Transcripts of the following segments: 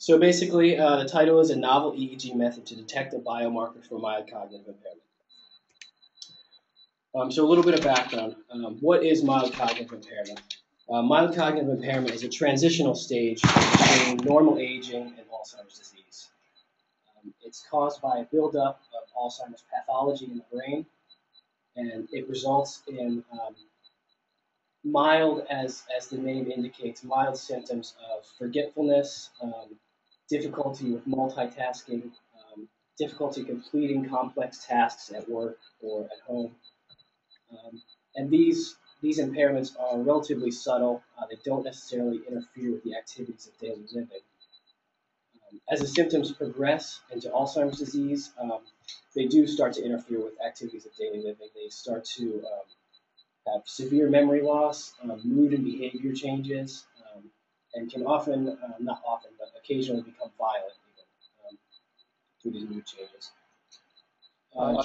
So basically, the title is a novel EEG method to detect a biomarker for mild cognitive impairment. So a little bit of background. What is mild cognitive impairment? Mild cognitive impairment is a transitional stage between normal aging and Alzheimer's disease. It's caused by a buildup of Alzheimer's pathology in the brain, and it results in mild, as the name indicates, mild symptoms of forgetfulness, difficulty with multitasking, difficulty completing complex tasks at work or at home. And these impairments are relatively subtle. They don't necessarily interfere with the activities of daily living. As the symptoms progress into Alzheimer's disease, they do start to interfere with activities of daily living. They start to have severe memory loss, mood and behavior changes, and can often, not often, but occasionally become violent even through these mood changes.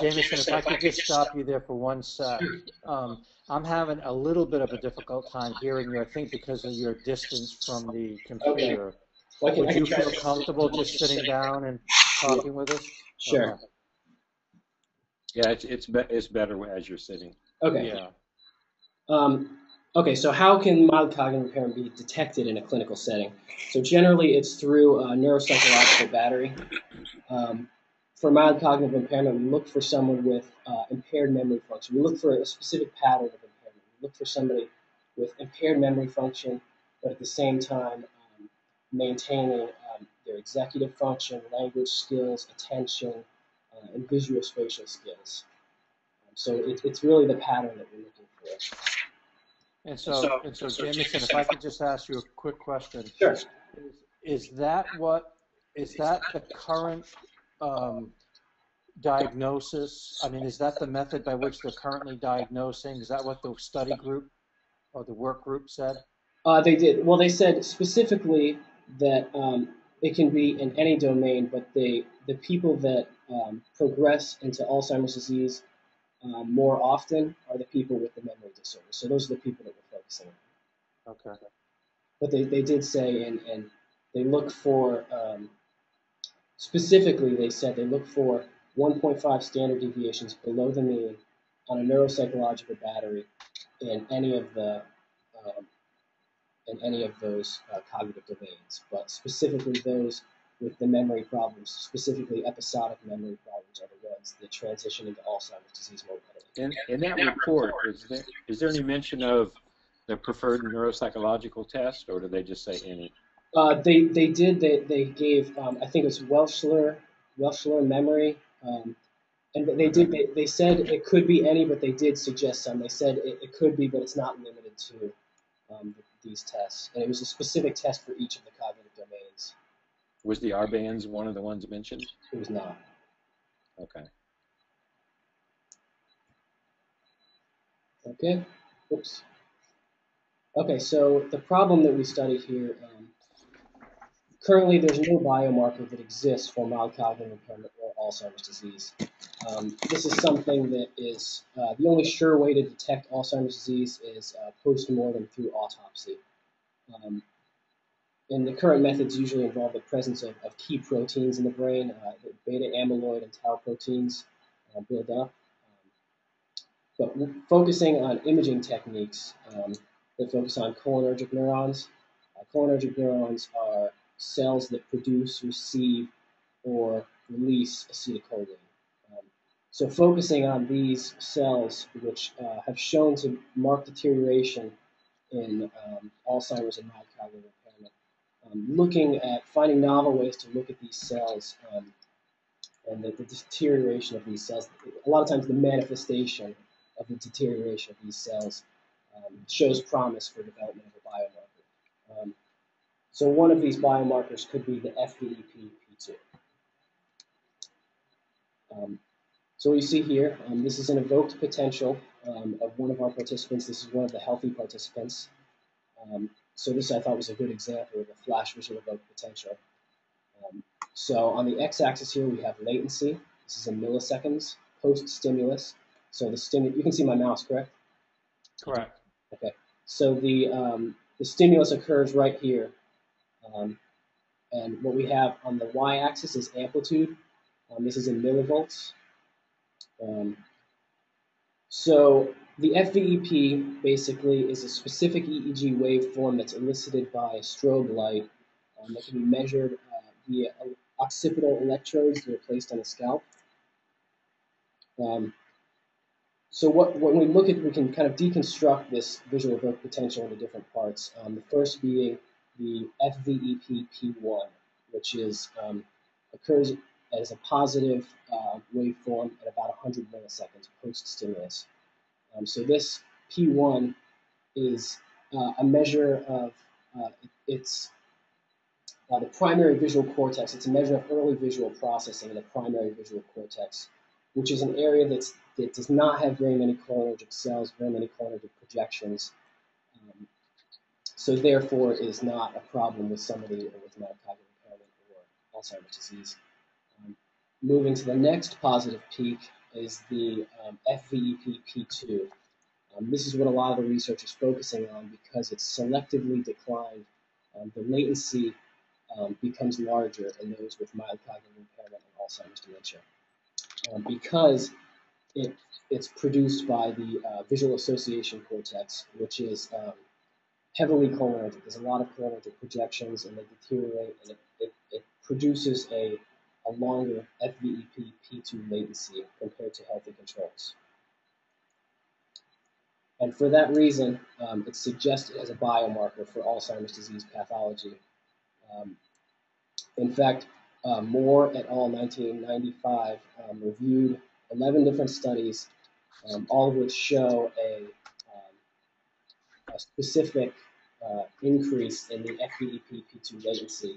Jameson, if I could just stop you there for one sec. I'm having a little bit of a difficult time hearing you, I think because of your distance from the computer. Okay. Well, Would you feel comfortable just sitting down and talking with us? Sure. Okay. Yeah, it's better as you're sitting. Okay. Yeah. Okay, so how can mild cognitive impairment be detected in a clinical setting? So generally it's through a neuropsychological battery. For mild cognitive impairment, we look for someone with impaired memory function. We look for a specific pattern of impairment. We look for somebody with impaired memory function, but at the same time maintaining their executive function, language skills, attention, and visuospatial skills. So it's really the pattern that we're looking for. And so, Jameson, if I could just ask you a quick question. Sure. Is that the current diagnosis? I mean, is that the method by which they're currently diagnosing? Is that what the study group or the work group said? They did. Well, they said specifically that it can be in any domain, but the people that progress into Alzheimer's disease more often are the people with the memory disorder. So those are the people that we're focusing on. Okay. But they did say, and they look for, specifically they said they look for 1.5 standard deviations below the mean on a neuropsychological battery in any of the those cognitive domains, but specifically those with the memory problems, specifically episodic memory problems, are the ones that transition into Alzheimer's disease more readily. In that report, is there any mention of the preferred neuropsychological test, or do they just say any? They did. They gave I think it was Welschler memory, and they said it could be any, but they did suggest some. They said it could be, but it's not limited to these tests, and it was a specific test for each of the cognitive domains. Was the R-bands one of the ones mentioned? It was not. Okay. Okay. Oops. Okay, so the problem that we studied here, currently there's no biomarker that exists for mild cognitive impairment or Alzheimer's disease. This is something that is the only sure way to detect Alzheimer's disease is post-mortem through autopsy. And the current methods usually involve the presence of key proteins in the brain, beta amyloid and tau proteins build up. But focusing on imaging techniques that focus on cholinergic neurons. Cholinergic neurons are cells that produce, receive, or release acetylcholine. So focusing on these cells, which have shown to mark deterioration in Alzheimer's and mild cognitive impairment, looking at finding novel ways to look at these cells and the deterioration of these cells. A lot of times the manifestation of the deterioration of these cells shows promise for development of a biomarker. So one of these biomarkers could be the FVEP-P2. So what you see here, this is an evoked potential of one of our participants. This is one of the healthy participants. So this I thought was a good example of a flash visual evoked potential. So on the x-axis here we have latency. This is in milliseconds post-stimulus. So you can see my mouse, correct? Correct. Okay. So the stimulus occurs right here. And what we have on the y-axis is amplitude. This is in millivolts. So the FVEP basically is a specific EEG waveform that's elicited by a strobe light that can be measured via occipital electrodes that are placed on the scalp. So when we look at, we can kind of deconstruct this visual evoked potential into different parts. The first being the FVEP-P1, which is occurs as a positive waveform at about 100 milliseconds post-stimulus. So this P1 is a measure of the primary visual cortex. It's a measure of early visual processing in the primary visual cortex, which is an area that does not have very many cholinergic cells, very many cholinergic projections. So therefore is not a problem with somebody with mild cognitive impairment or Alzheimer's disease. Moving to the next positive peak is the FVEP-P2. This is what a lot of the research is focusing on because it's selectively declined. The latency becomes larger in those with mild cognitive impairment and Alzheimer's dementia because it's produced by the visual association cortex, which is heavily cholinergic. There's a lot of cholinergic projections, and they deteriorate, and it produces a longer FVEP-P2 latency compared to healthy controls. And for that reason, it's suggested as a biomarker for Alzheimer's disease pathology. In fact, Moore et al. 1995 reviewed 11 different studies, all of which show a specific increase in the FVEP-P2 latency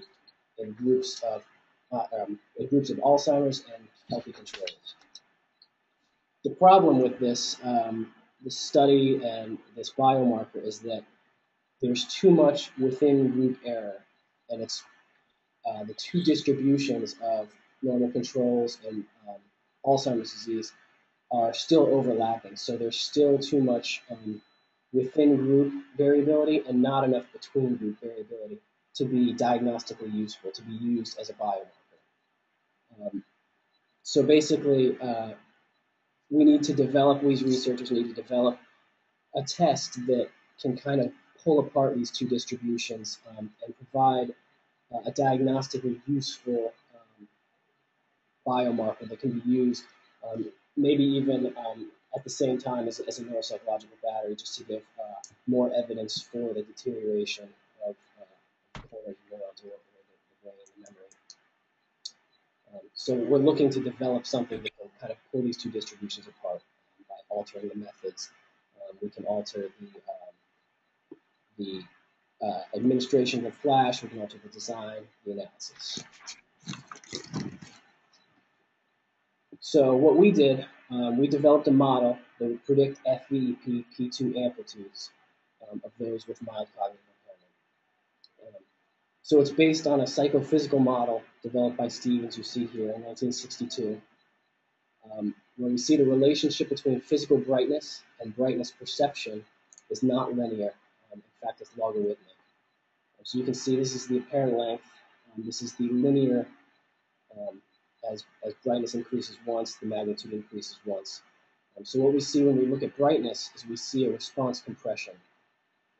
in groups of Alzheimer's and healthy controls. The problem with this study and this biomarker is that there's too much within group error, and it's the two distributions of normal controls and Alzheimer's disease are still overlapping. So there's still too much within group variability and not enough between group variability to be diagnostically useful, to be used as a biomarker. So basically, we researchers need to develop a test that can kind of pull apart these two distributions and provide a diagnostically useful biomarker that can be used maybe even at the same time as a neuropsychological battery, just to give more evidence for the deterioration of cholinergic neurons or the brain and memory. So we're looking to develop something that can kind of pull these two distributions apart by altering the methods. We can alter the administration of flash, we can alter the design, the analysis. So what we did, we developed a model that would predict FVEP-P2 amplitudes of those with mild cognitive impairment. So it's based on a psychophysical model developed by Stevens, you see here, in 1962, where we see the relationship between physical brightness and brightness perception is not linear. In fact, it's logarithmic. So you can see this is the apparent length. This is the linear. As brightness increases once, the magnitude increases once. So what we see when we look at brightness is we see a response compression.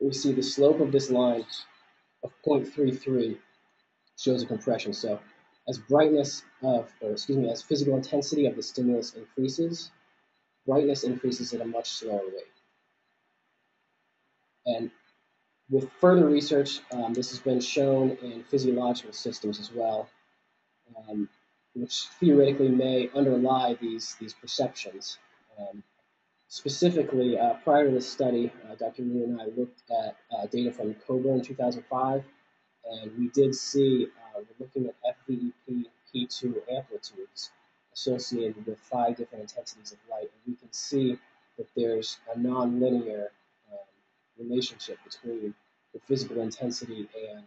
We see the slope of this line of 0.33 shows a compression. So as as physical intensity of the stimulus increases, brightness increases at a much slower rate. And with further research, this has been shown in physiological systems as well, which theoretically may underlie these perceptions. Specifically, prior to this study, Dr. Liu and I looked at data from COBRA in 2005, and we did see, we're looking at FVEP-P2 amplitudes associated with 5 different intensities of light, and we can see that there's a nonlinear relationship between the physical intensity and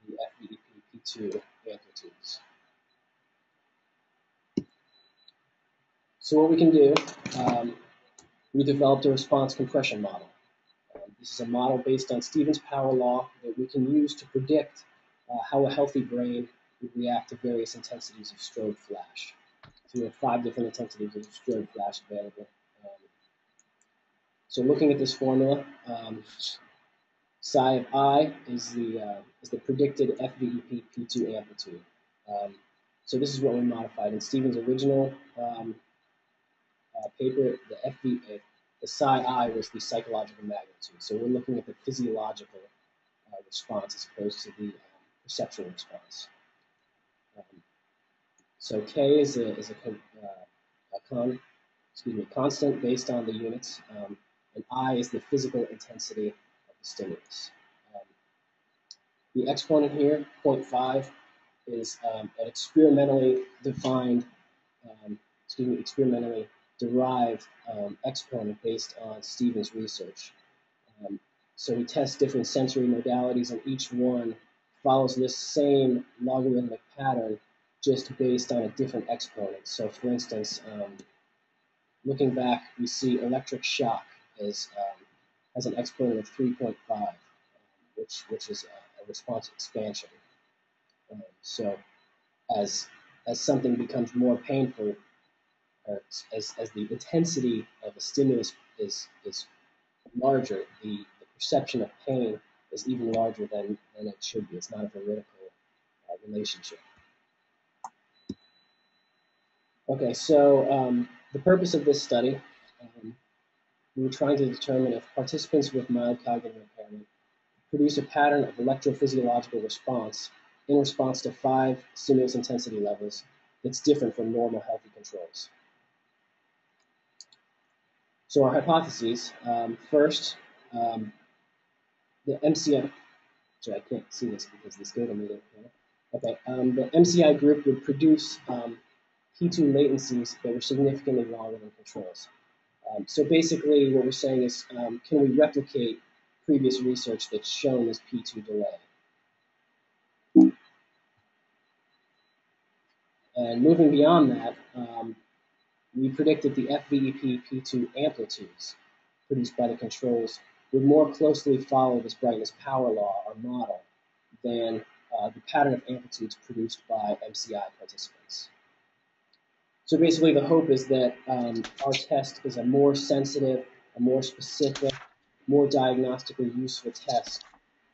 the FVEP-P2 amplitudes. So what we can do, we developed a response compression model. This is a model based on Stevens' power law that we can use to predict how a healthy brain would react to various intensities of strobe flash. So we have 5 different intensities of strobe flash available. So looking at this formula, psi of I is the predicted FVEP P2 amplitude. So this is what we modified in Stephen's original paper. The psi I was the psychological magnitude. So we're looking at the physiological response as opposed to the perceptual response. So K is a constant based on the units, and I is the physical intensity of the stimulus. The exponent here, 0.5, is an experimentally defined, experimentally derived exponent based on Stephen's research. So we test different sensory modalities, and each one follows this same logarithmic pattern, just based on a different exponent. So, for instance, looking back, we see electric shock has an exponent of 3.5, which is a response expansion. So, as something becomes more painful, or as the intensity of the stimulus is larger, the perception of pain is even larger than it should be. It's not a veridical relationship. Okay, so the purpose of this study, we were trying to determine if participants with mild cognitive impairment produce a pattern of electrophysiological response in response to 5 stimulus intensity levels that's different from normal healthy controls. So our hypotheses, first, the MCI, sorry, I can't see this because this data meter. Okay, the MCI group would produce P2 latencies that were significantly longer than controls. So basically what we're saying is, can we replicate previous research that's shown this P2 delay? And moving beyond that, we predicted the FVEP P2 amplitudes produced by the controls would more closely follow this brightness power law or model than the pattern of amplitudes produced by MCI participants. So basically the hope is that our test is a more sensitive, a more specific, more diagnostically useful test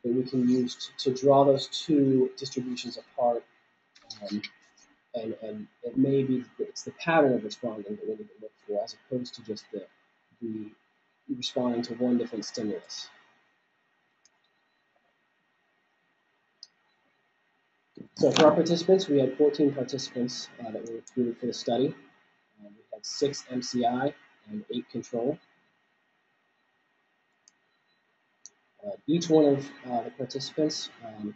that we can use to draw those two distributions apart, and it may be it's the pattern of responding that we need to look for, as opposed to just the responding to one different stimulus. So for our participants, we had 14 participants that were recruited for the study. We had 6 MCI and 8 control. Each one of the participants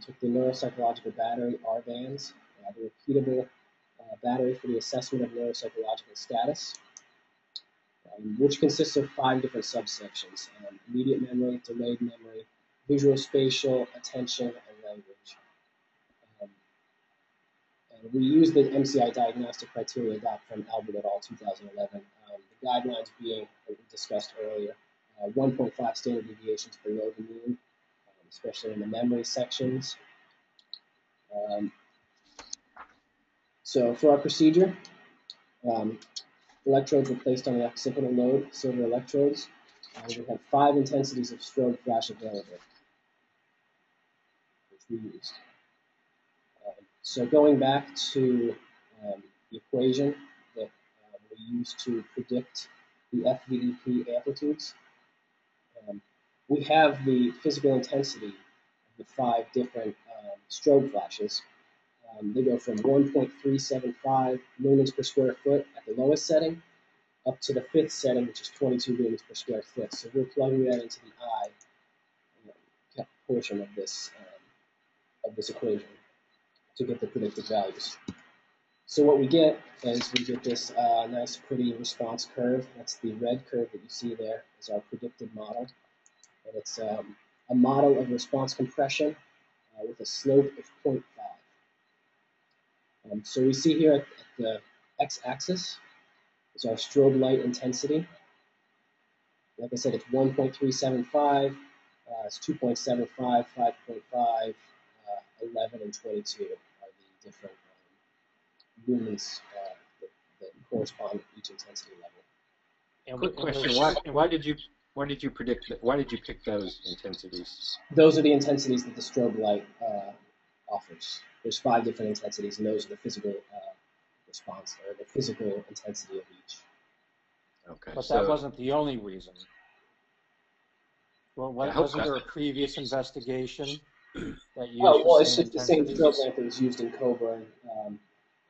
took the neuropsychological battery, RBANS, the repeatable battery for the assessment of neuropsychological status, which consists of 5 different subsections: immediate memory, delayed memory, visual spatial, attention, and language. And we use the MCI diagnostic criteria adopted from Albert et al. 2011, the guidelines being, what we discussed earlier, 1.5 standard deviations below the mean, especially in the memory sections. So for our procedure, electrodes were placed on the occipital node, silver electrodes. We had 5 intensities of strobe flash available, which we used. So going back to the equation that we used to predict the FVEP amplitudes, we have the physical intensity of the 5 different strobe flashes. They go from 1.375 lumens per square foot at the lowest setting up to the 5th setting, which is 22 lumens per square foot. So we're plugging that into the I portion of this equation to get the predicted values. So what we get is we get this nice, pretty response curve. That's the red curve that you see there is our predicted model. And it's a model of response compression with a slope of 0.5. So we see here at the x-axis is our strobe light intensity. Like I said, it's 1.375, it's 2.75, 5.5, 11 and 22 are the different lumens that correspond to each intensity level. And Quick question: why did you predict that? Why did you pick those intensities? Those are the intensities that the strobe light offers. There's 5 different intensities, and those are the physical response, or the physical intensity of each. Okay, but that wasn't the only reason. Well, wasn't there a previous investigation that used well, the it's same just the same intensities? strobe lamp that was used in Cobra,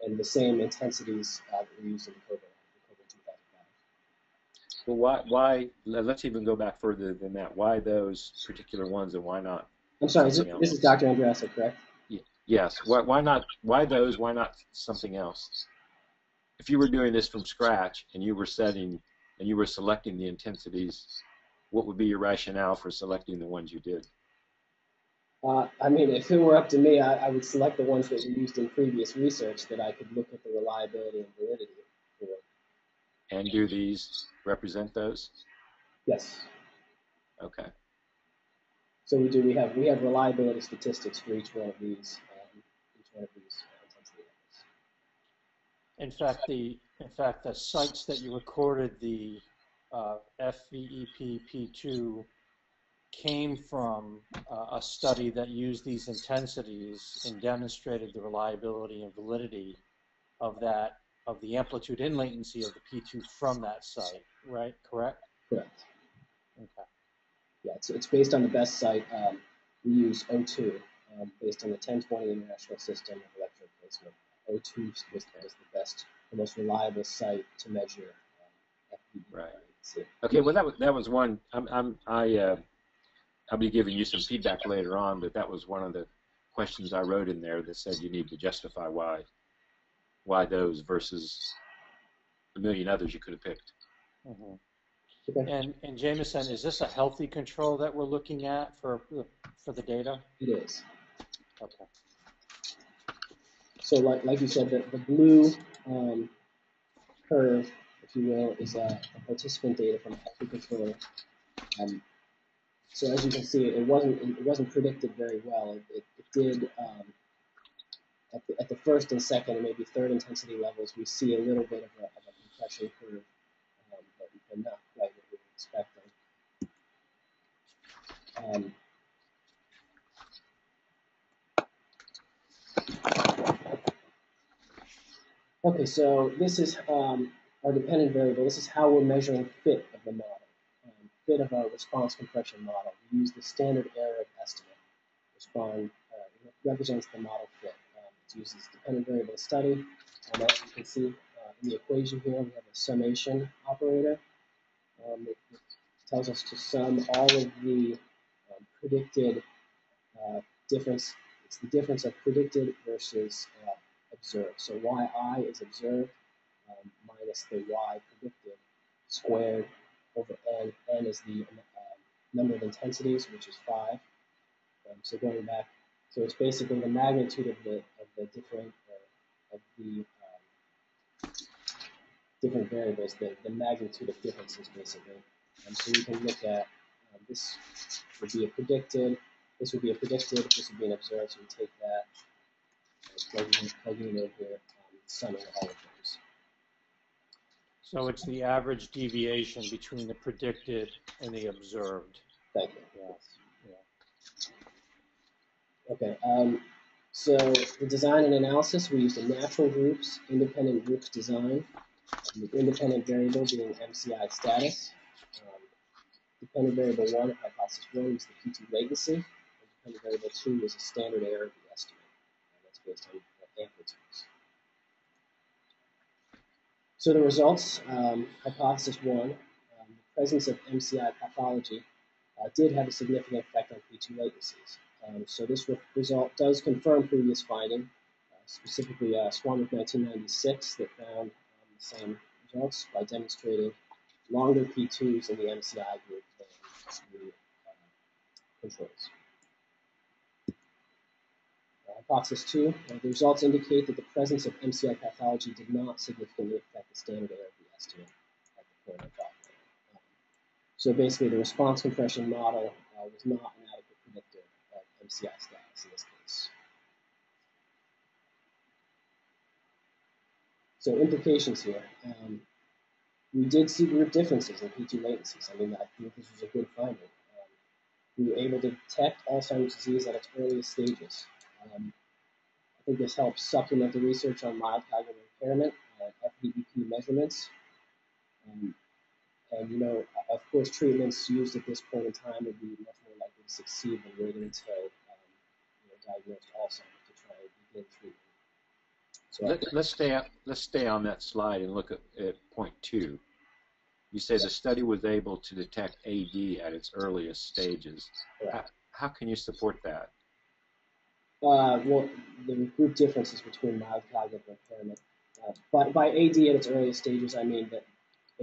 and the same intensities that were used in Cobra 2005. Well, why? Let's even go back further than that. Why those particular ones, and why not? I'm sorry, something else? this is Dr. Andrasa, correct? Yes. Why not? Why those? Why not something else? If you were doing this from scratch and you were setting and you were selecting the intensities, what would be your rationale for selecting the ones you did? I mean, if it were up to me, I would select the ones that were used in previous research that I could look at the reliability and validity for. And do these represent those? Yes. Okay. So we have reliability statistics for each one of these intensity levels. In fact, the sites that you recorded the FVEP P2 came from a study that used these intensities and demonstrated the reliability and validity of the amplitude in latency of the P2 from that site, right? Correct? Correct. Okay. Yeah, it's based on the best site. We use O2 based on the 1020 International System of Electrode Placement. O2 was the best, the most reliable site to measure FVEP. Right. Okay. Well, that was one. I'll be giving you some feedback later on, but that was one of the questions I wrote in there that said you need to justify why those versus a million others you could have picked. Mm-hmm. Okay. And Jameson, is this a healthy control that we're looking at for the data? It is. Okay. So like you said, the blue curve, if you will, is a participant data from a healthy control. So as you can see, it wasn't predicted very well. It did at the first and second and maybe third intensity levels, we see a little bit of a compression curve, but not quite what we were expecting. Okay, so this is our dependent variable. This is how we're measuring fit of the model, fit of our response compression model. We use the standard error of estimate. Represents the model fit. It uses dependent variable study. And as you can see in the equation here, we have a summation operator. It tells us to sum all of the predicted difference. It's the difference of predicted versus observed. So yi is observed minus the y predicted squared over n. N is the number of intensities, which is 5. So going back, so it's basically the magnitude of the different different variables, the magnitude of differences basically. So we can look at this would be a predicted, this would be a predicted, this would be an observed. So we take that, plugging it in here, summing all of those. So it's the average deviation between the predicted and the observed. Thank you. Yes. Yeah. Okay. So the design and analysis, we used a natural groups, independent groups design, the independent variable being MCI status. Dependent variable 1, hypothesis 1, is the P2 latency. And dependent variable 2 is a standard error of the estimate. And that's based on amplitudes. So the results, hypothesis 1, the presence of MCI pathology did have a significant effect on P2 latencies. So this result does confirm previous finding, specifically Swan of 1996 that found the same results by demonstrating longer P2s in the MCI group than the controls. Hypothesis 2, the results indicate that the presence of MCI pathology did not significantly affect the standard error of the estimate at the point of thought. So basically, the response compression model was not an adequate predictor of MCI status in this case. So implications here. We did see group differences in P2 latencies. I mean, I think this was a good finding. We were able to detect Alzheimer's disease at its earliest stages. I think this helps supplement the research on mild cognitive impairment and FDBP measurements. And, you know, of course, treatments used at this point in time would be much more likely to succeed than waiting until diagnosed Alzheimer's to try and begin treatment. So let's stay on that slide and look at point 2. You say the study was able to detect AD at its earliest stages. How can you support that? Well, the group differences between mild cognitive impairment. But by AD at its earliest stages, I mean that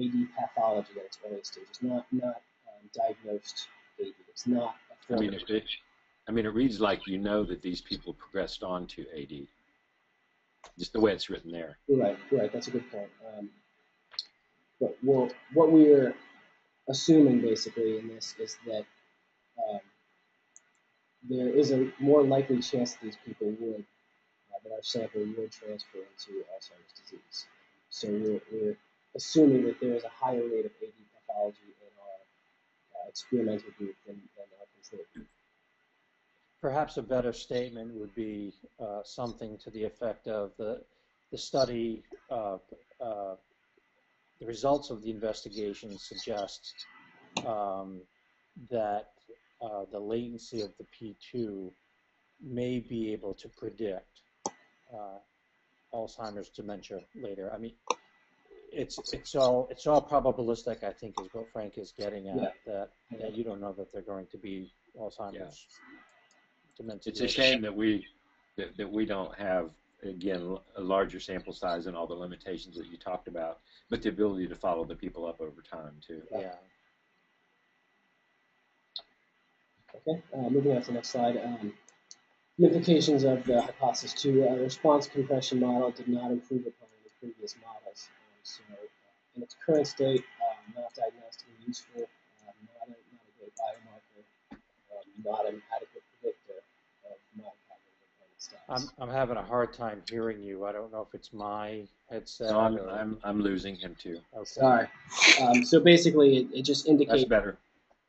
AD pathology at its earliest stages, not diagnosed AD. It's not. I mean, it reads like you know that these people progressed on to AD. Just the way it's written there. Right. That's a good point. But what we're assuming basically in this is that there is a more likely chance that these people would, that our sample would transfer into Alzheimer's disease. So we're assuming that there is a higher rate of AD pathology in our experimental group than our control group. Perhaps a better statement would be something to the effect of the study, the results of the investigation suggest that the latency of the P2 may be able to predict Alzheimer's dementia later. I mean, it's all probabilistic, I think, is what Frank is getting at. Yeah. That you don't know that they're going to be Alzheimer's dementia. It's a shame that we don't have, again, a larger sample size and all the limitations that you talked about, but the ability to follow the people up over time too. Yeah. Okay, moving on to the next slide. The implications of the hypothesis 2, response compression model did not improve upon the previous models. So in its current state, not diagnostically useful, not a great biomarker, not an adequate predictor of mild cognitive impairment status. I'm having a hard time hearing you. I don't know if it's my headset. No, I'm losing him too. Okay. Sorry. So basically, it just indicates. That's better.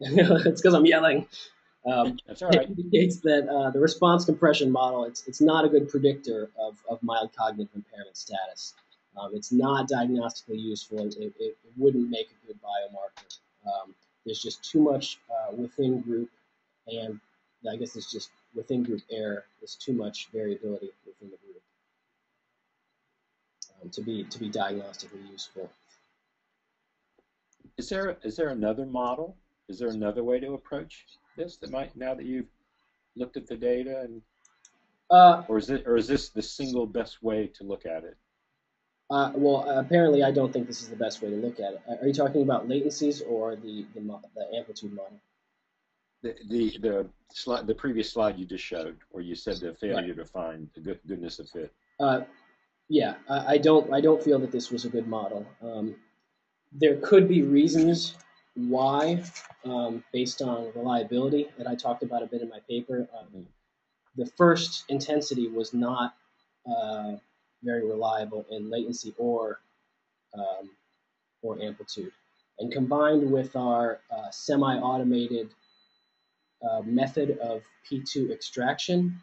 It's because I'm yelling. That's all right. It indicates that the response compression model, it's not a good predictor of mild cognitive impairment status. It's not diagnostically useful. It wouldn't make a good biomarker. There's just too much within group, and I guess it's just within group error. There's too much variability within the group to be diagnostically useful. Is there another model? Is there another way to approach this that might, now that you've looked at the data, and or is this the single best way to look at it? Well, apparently, I don't think this is the best way to look at it. Are you talking about latencies or the amplitude model? The previous slide you just showed, where you said the failure to find the goodness of fit. Yeah, I don't feel that this was a good model. There could be reasons why, based on reliability, that I talked about a bit in my paper. The first intensity was not very reliable in latency or amplitude, and combined with our semi-automated method of P2 extraction,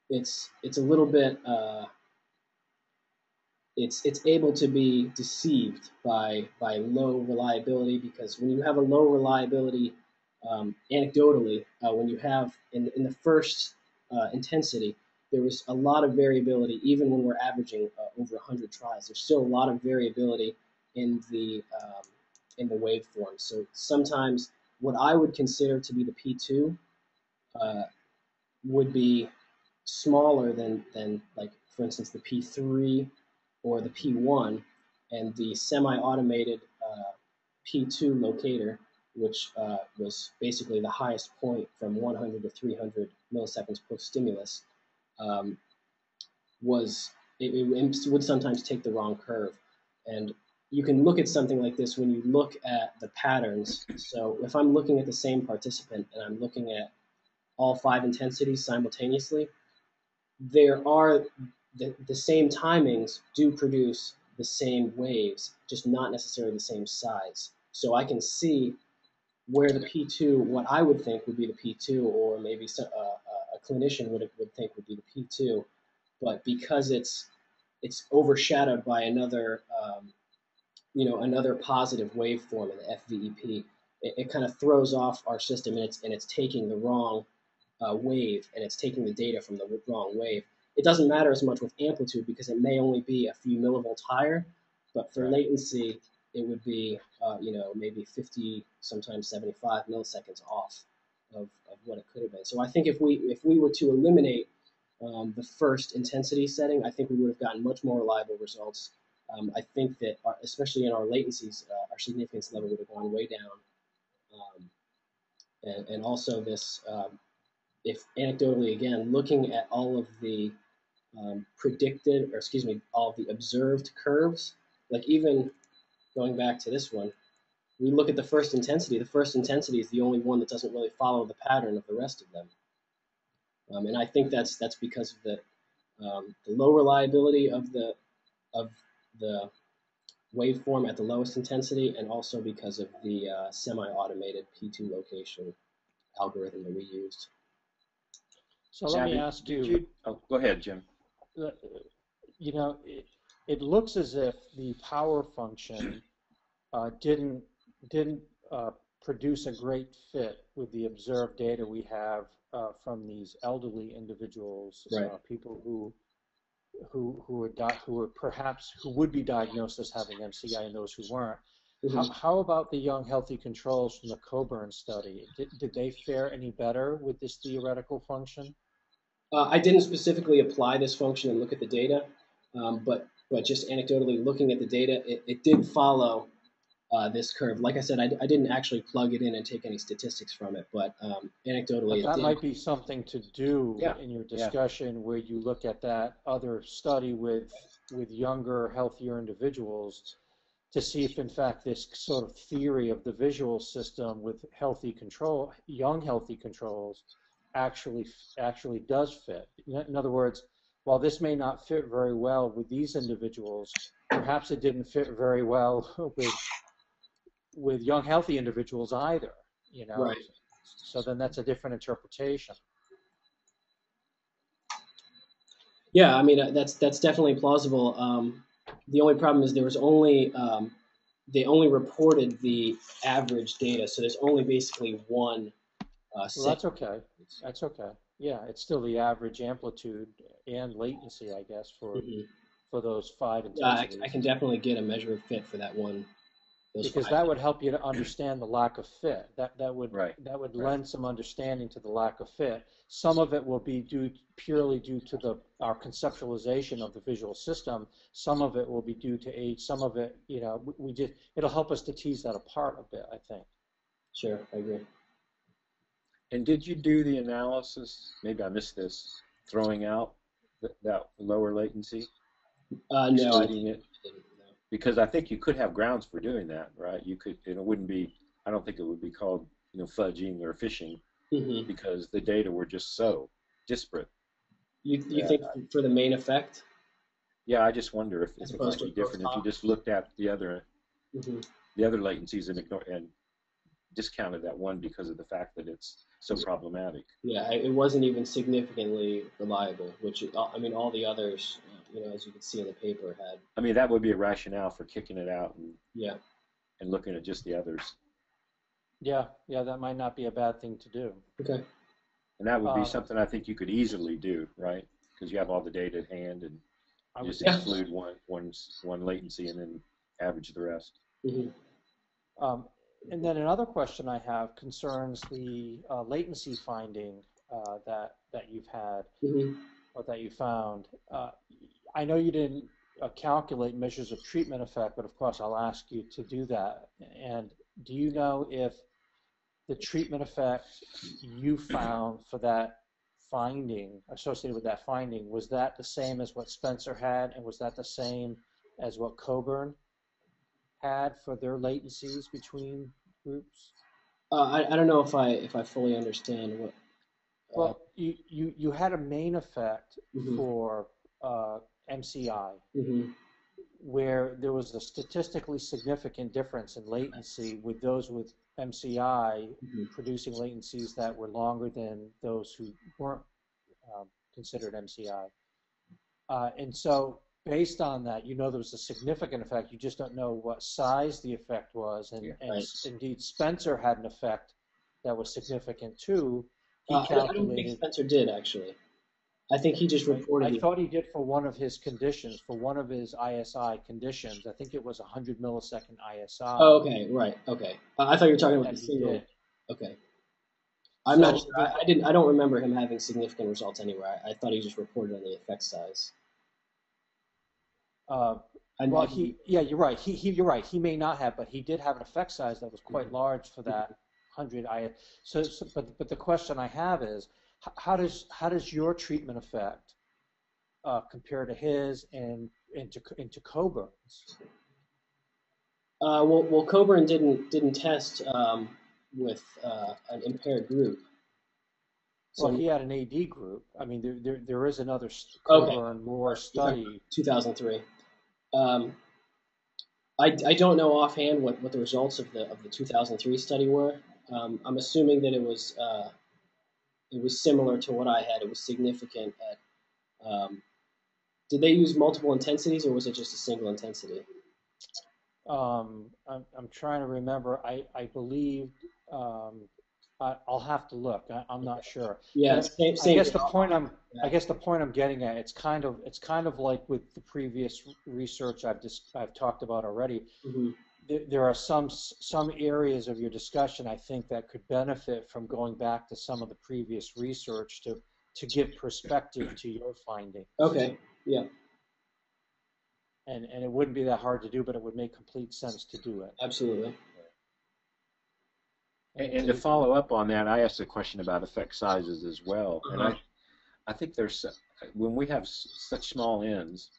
it's a little bit it's able to be deceived by low reliability, because when you have a low reliability, anecdotally, when you have in the first intensity, there was a lot of variability. Even when we're averaging over 100 tries, there's still a lot of variability in the waveform. So sometimes what I would consider to be the P2 would be smaller than like, for instance, the P3 or the P1, and the semi-automated P2 locator, which was basically the highest point from 100 to 300 milliseconds post-stimulus, it would sometimes take the wrong curve. And you can look at something like this when you look at the patterns. So if I'm looking at the same participant and I'm looking at all 5 intensities simultaneously, there are the same timings do produce the same waves, just not necessarily the same size. So I can see where the P2, what I would think would be the P2, or maybe a clinician would think would be the P2, but because it's overshadowed by another another positive waveform in the FVEP, it kind of throws off our system, and it's taking the wrong wave, and it's taking the data from the wrong wave. It doesn't matter as much with amplitude because it may only be a few millivolts higher, but for latency, it would be maybe 50, sometimes 75 milliseconds off of what it could have been. So I think if we were to eliminate the first intensity setting, I think we would have gotten much more reliable results. I think that, especially in our latencies, our significance level would have gone way down. And also this, if anecdotally, again, looking at all of the all of the observed curves, like even going back to this one, we look at the first intensity. The first intensity is the only one that doesn't really follow the pattern of the rest of them. And I think that's because of the low reliability of the waveform at the lowest intensity, and also because of the semi-automated P2 location algorithm that we used. So let me ask you. Go ahead, Jim. It looks as if the power function didn't produce a great fit with the observed data we have from these elderly individuals, people who would be diagnosed as having MCI and those who weren't. Mm-hmm. How about the young healthy controls from the Coburn study? Did they fare any better with this theoretical function? I didn't specifically apply this function and look at the data, but just anecdotally looking at the data, it did follow this curve. Like I said, I didn't actually plug it in and take any statistics from it, but anecdotally, that might be something to do in your discussion where you look at that other study with younger, healthier individuals to see if, in fact, this sort of theory of the visual system with young healthy controls actually does fit. In other words, while this may not fit very well with these individuals, perhaps it didn't fit very well with young healthy individuals either. Right. So then that's a different interpretation. Yeah, I mean that's definitely plausible. The only problem is there was only they only reported the average data, so there's only basically one. Well, that's okay. That's okay. Yeah, it's still the average amplitude and latency, I guess, for those 5 intensities. I can definitely get a measure of fit for that one. Because that would help you to understand the lack of fit. That would lend some understanding to the lack of fit. Some of it will be purely due to our conceptualization of the visual system. Some of it will be due to age. Some of it, it'll help us to tease that apart a bit, I think. Sure, I agree. And did you do the analysis? Maybe I missed this. Throwing out that lower latency. No, I didn't. Because I think you could have grounds for doing that, right? You could, it wouldn't be. I don't think it would be called, fudging or phishing, because the data were just so disparate. You think for the main effect? Yeah, I just wonder if it might be different if you just looked at the other latencies and discounted that one because of the fact that it's so problematic. Yeah, it wasn't even significantly reliable, which all the others, as you can see in the paper, had. I mean, that would be a rationale for kicking it out and looking at just the others. Yeah, that might not be a bad thing to do. Okay. And that would be something I think you could easily do, right? Because you have all the data at hand, and you just exclude one latency and then average the rest. Mm-hmm. And then another question I have concerns the latency finding that you've had or that you found. I know you didn't calculate measures of treatment effect, but of course I'll ask you to do that. And do you know if the treatment effect you found for that finding, associated with that finding, was that the same as what Spencer had, and was that the same as what Coburn had for their latencies between groups? I don't know if I fully understand what. Well, you had a main effect for MCI, where there was a statistically significant difference in latency with those with MCI producing latencies that were longer than those who weren't considered MCI. And so based on that, you know there was a significant effect. You just don't know what size the effect was. And indeed, Spencer had an effect that was significant too. He calculated. I don't think Spencer did, actually. I think he just reported. I thought he did for one of his conditions, for one of his ISI conditions. I think it was 100 millisecond ISI. Oh, okay, right, okay. I thought you were talking about the single. Okay. I'm not sure. I don't remember him having significant results anywhere. I thought he just reported on the effect size. Well, you're right. You're right. He may not have, but he did have an effect size that was quite large for that 100 ISI. But the question I have is, how does your treatment effect compare to his and to Coburn's? Well, Coburn didn't test with an impaired group. So he had an AD group. I mean, there is another Coburn Moore study. 2003. I don't know offhand what the results of the 2003 study were. I'm assuming that it was similar to what I had. It was significant at. Did they use multiple intensities, or was it just a single intensity? I'm trying to remember. I believe I'll have to look. I'm not sure. Yeah, same. I guess the point I'm getting at, it's kind of like with the previous research I've talked about already. Mm-hmm. There are some areas of your discussion I think that could benefit from going back to some of the previous research to give perspective to your findings. Okay. Yeah. And it wouldn't be that hard to do, but it would make complete sense to do it. Absolutely. And to follow up on that, I asked a question about effect sizes as well. And I think when we have such small n's,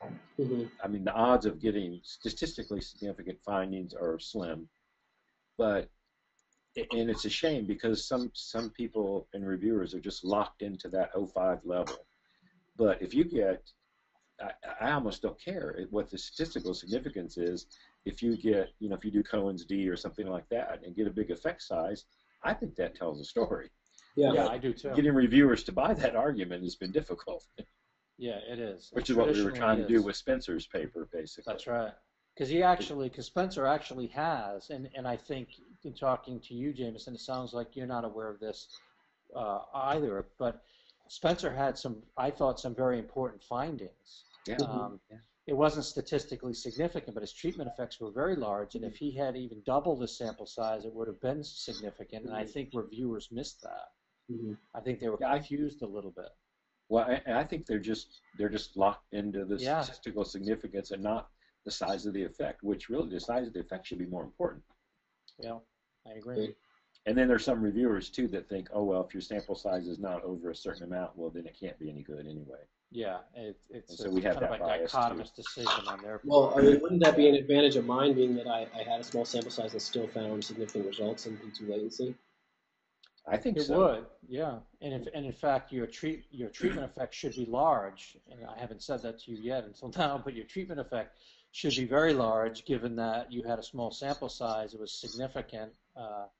I mean, the odds of getting statistically significant findings are slim. And it's a shame because some people and reviewers are just locked into that 0.5 level. But if you get, I almost don't care what the statistical significance is. If you get, if you do Cohen's D or something like that and get a big effect size, I think that tells a story. Yeah, I do too. Getting reviewers to buy that argument has been difficult. Yeah, it is. Which is what we were trying to do with Spencer's paper, basically. That's right. Because Spencer actually has, and I think in talking to you, Jameson, it sounds like you're not aware of this either, but Spencer had some very important findings. Yeah. It wasn't statistically significant, but his treatment effects were very large, and if he had even doubled the sample size, it would have been significant, and I think reviewers missed that. I think they were confused a little bit. Well, I think they're just locked into the statistical significance and not the size of the effect, which really the size of the effect should be more important. Yeah, I agree. And then there's some reviewers, too, that think, oh, well, if your sample size is not over a certain amount, well, then it can't be any good anyway. Yeah, it's so we have kind that of a dichotomous decision on their part. Well, I mean, wouldn't that be an advantage of mine, being that I had a small sample size and still found significant results in P2 latency? I think it would, yeah. And in fact, your treatment effect should be large. And I haven't said that to you yet until now, but your treatment effect should be very large, given that you had a small sample size. It was significant.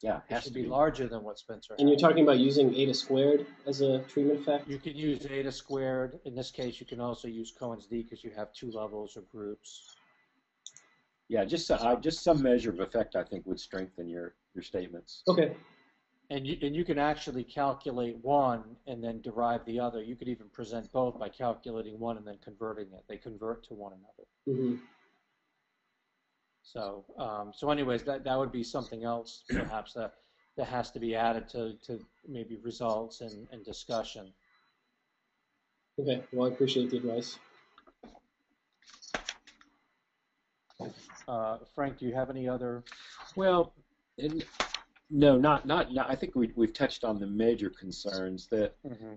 It should be larger than what Spencer had. And you're talking about using eta squared as a treatment effect? You could use eta squared. In this case, you can also use Cohen's D because you have two levels or groups. Yeah, just some measure of effect, I think, would strengthen your statements. Okay. And you can actually calculate one and then derive the other. You could even present both by calculating one and then converting it. They convert to one another. So anyways, that would be something else perhaps that has to be added to maybe results and discussion. Okay, well, I appreciate the advice. Frank, do you have any other? Well, no, not. I think we've touched on the major concerns that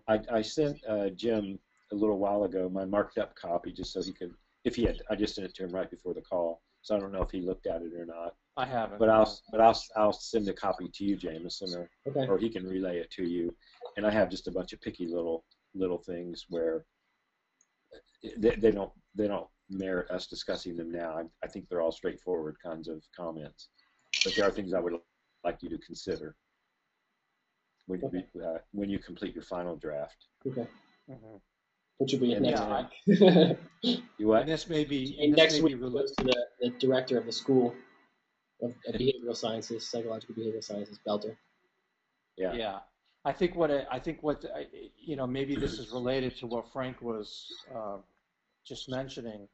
I sent Jim a little while ago my marked up copy just so he could, if he had, I just sent it to him right before the call. So I don't know if he looked at it or not. I haven't. But I'll send a copy to you, Jameson, or he can relay it to you. And I have just a bunch of picky little things where they don't merit us discussing them now. I think they're all straightforward kinds of comments, but there are things I would like you to consider when you complete your final draft. Okay. Mhm. Which will be And next Yeah, week. You what? and this may be, And next week related. goes to the director of the school of behavioral sciences, psychological behavioral sciences, Belter. Yeah. Yeah, I think what you know, maybe this is related to what Frank was just mentioning.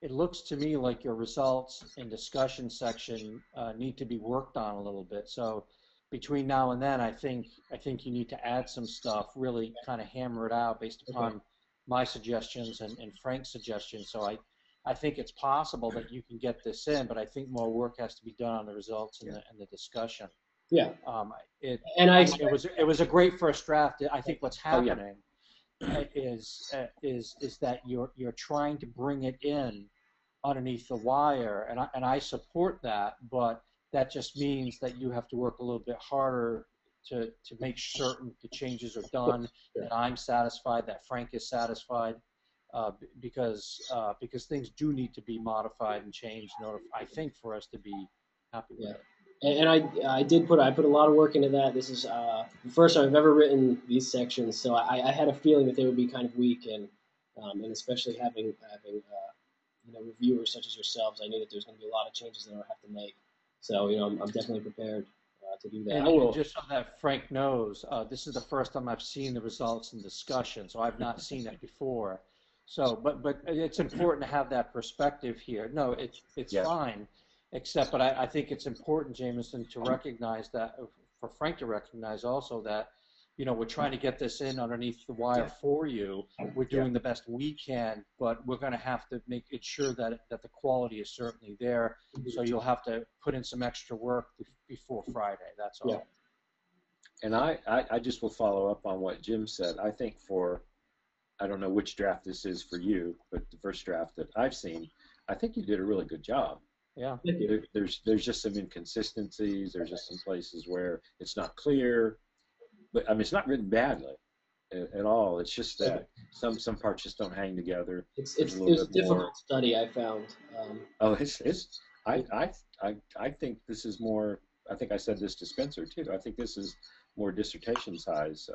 It looks to me like your results and discussion section need to be worked on a little bit. So between now and then, I think you need to add some stuff, really kind of hammer it out based upon my suggestions and Frank's suggestions. So I think it's possible that you can get this in, but I think more work has to be done on the results and the discussion. Yeah. It was a great first draft. I think what's happening is that you're trying to bring it in underneath the wire, and I support that, but that just means that you have to work a little bit harder to make certain the changes are done, that I'm satisfied, that Frank is satisfied, because things do need to be modified and changed in order, I think, for us to be happy with it. And I put a lot of work into that. This is the first time I've ever written these sections, so I had a feeling that they would be kind of weak, and especially having reviewers such as yourselves, I knew that there's going to be a lot of changes that I would have to make. So I'm definitely prepared to do that. And just so that Frank knows, this is the first time I've seen the results in discussion, so I've not seen it before. So, but it's important to have that perspective here. No, it's fine. But I think it's important, Jameson, to recognize that, for Frank to recognize also that, we're trying to get this in underneath the wire for you. We're doing the best we can, but we're going to have to make it sure that the quality is certainly there. So you'll have to put in some extra work before Friday. That's all. Yeah. And I just will follow up on what Jim said. I think I don't know which draft this is for you, but the first draft that I've seen, I think you did a really good job. Yeah. There's just some inconsistencies. There's just some places where it's not clear. But I mean, it's not written badly at all. It's just that some parts just don't hang together. It's a difficult study, I found. I think this is more. I think I said this to Spencer too. I think this is more dissertation size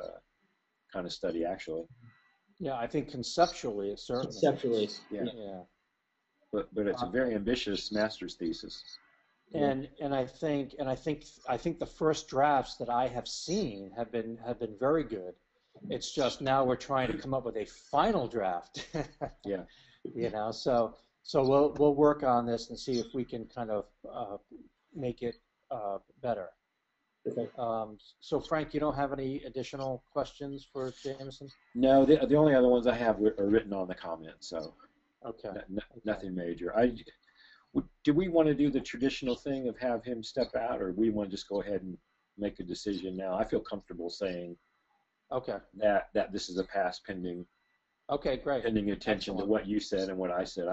kind of study, actually. Yeah, I think conceptually it's certainly. Conceptually, yeah. But it's a very ambitious master's thesis. And I think the first drafts that I have seen have been very good. It's just now we're trying to come up with a final draft. Yeah. So we'll work on this and see if we can kind of make it better. Okay. So Frank, you don't have any additional questions for Jameson? No, the only other ones I have are written on the comments. So. Okay. Nothing major. Do we want to do the traditional thing of have him step out, or we want to just go ahead and make a decision now? I feel comfortable saying that this is a pass pending. Okay, great. Pending attention to what you said and what I said.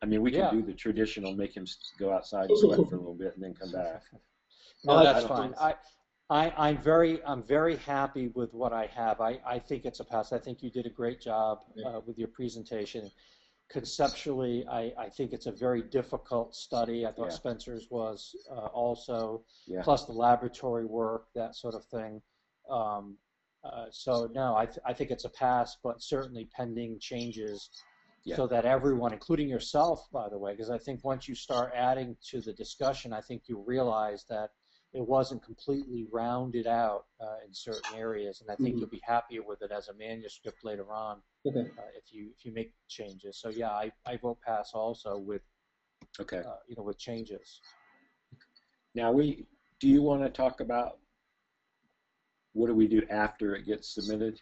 We can do the traditional, make him go outside and sweat for a little bit and then come back. No, that's fine. I'm very happy with what I have. I think it's a pass. I think you did a great job with your presentation. Conceptually, I think it's a very difficult study. I thought Spencer's was also, plus the laboratory work, that sort of thing. So no, I think it's a pass, but certainly pending changes, so that everyone, including yourself, by the way, because I think once you start adding to the discussion, I think you realize that it wasn't completely rounded out in certain areas, and I think you'll be happier with it as a manuscript later on if you make changes. So yeah, I vote pass also with with changes. Now do you want to talk about what do we do after it gets submitted?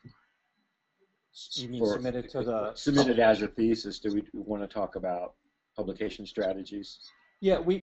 You mean submitted to the submitted as a thesis? Do we want to talk about publication strategies? Yeah, we